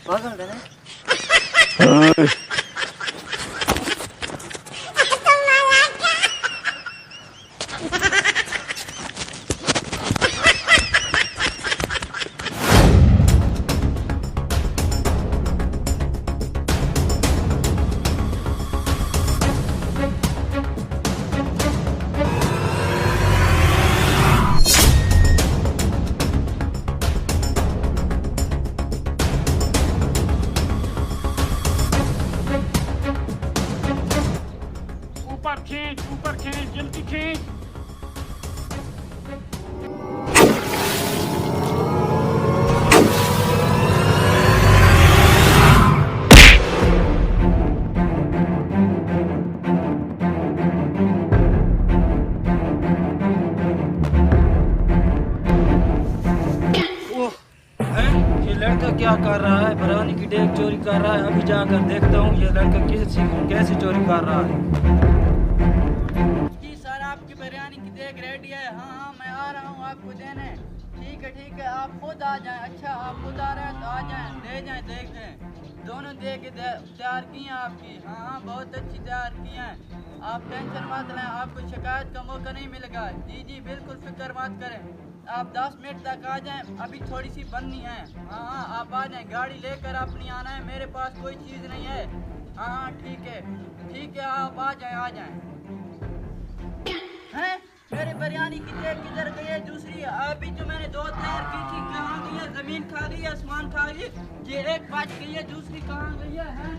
पागल है ना? ऊपर खींच जल्दी खींच। ये लड़का क्या कर रहा है? बिरयानी की डेग चोरी कर रहा है। अभी जाकर देखता हूँ ये लड़का कैसे चोरी कर रहा है। जी सर, आपकी बिरयानी की देग रेडी है। हाँ हाँ, मैं आ रहा हूँ आपको देने। ठीक है, आप खुद आ जाएं। अच्छा, आप खुद आ रहे हैं तो आ जाएं, ले जाएं, देख लें। दोनों देग तैयार की हैं आपकी। हाँ हाँ, बहुत अच्छी तैयार की हैं। आप टेंशन मत लें, आपको शिकायत का मौका नहीं मिलेगा। जी बिल्कुल फिक्र मत करें। आप 10 मिनट तक आ जाएं, अभी थोड़ी सी बननी है। हाँ हाँ, आप आ जाएं, गाड़ी लेकर अपनी आना है, मेरे पास कोई चीज़ नहीं है। हाँ हाँ, ठीक है, आप आ जाएं। हैं? मेरी बिरयानी की देग किधर गई है? दूसरी अभी जो मैंने 2 तैयार की थी, कहाँ गई है? ज़मीन खा गई है, आसमान खा गई है। ये एक बच गई है, दूसरी कहाँ गई है? हैं?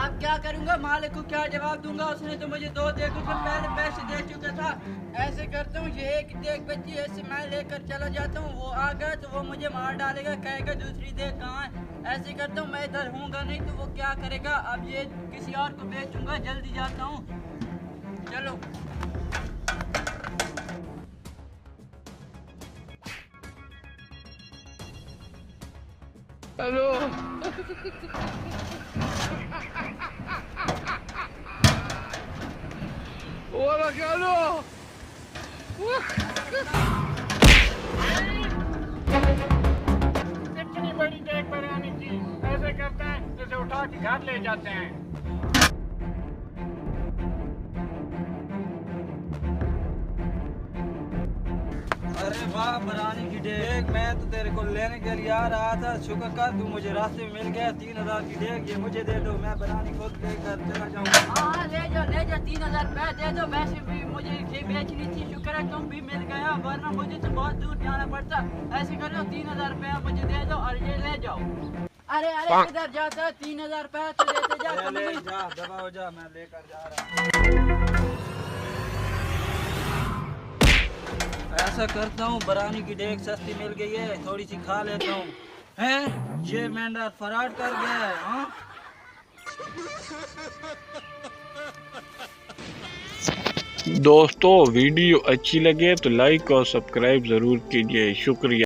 आप क्या करूँगा? मालिक को क्या जवाब दूंगा? उसने तो मुझे 2 देगों के पहले पैसे दे चुका था। ऐसे करता हूँ, ये एक देग बची है, ऐसे मैं लेकर चला जाता हूँ। वो आ गया तो वो मुझे मार डालेगा, कहेगा दूसरी देग कहाँ है। ऐसे करता हूँ, मैं इधर हूँगा नहीं तो वो क्या करेगा? अब ये किसी और को बेचूंगा। जल्दी जाता हूँ, चलो। हेलो। Hola, Carlos. इतनी बड़ी देग बिरयानी की ऐसे करते हैं जैसे उठा के घर ले जाते हैं। अरे वाह, बिरयानी की डेग। मैं तो तेरे को लेने के लिए आ रहा था। शुक्र कर तू मुझे रास्ते में मिल गया। 3000 की डेग ये मुझे दे दो, मैं बिरयानी खुद लेकर चला जाऊंगा। हाँ, ले जाओ 3000 रुपये दे दो। वैसे भी मुझे ये बेचनी थी, शुक्र है तुम भी मिल गया, वरना मुझे तो बहुत दूर जाना पड़ता। ऐसे कर लो, 3000 रुपये मुझे दे दो और ये ले जाओ। अरे किधर जाता है? 3000 रुपये तो देते जा। ले जा, दबा हो जा, मैं लेकर जा रहा हूँ। ऐसा करता हूँ, बिरयानी की डेग सस्ती मिल गई है, थोड़ी सी खा लेता हूँ। हैं? ये मेंढा फरार कर गया है। हाँ, दोस्तों वीडियो अच्छी लगे तो लाइक और सब्सक्राइब ज़रूर कीजिए। शुक्रिया।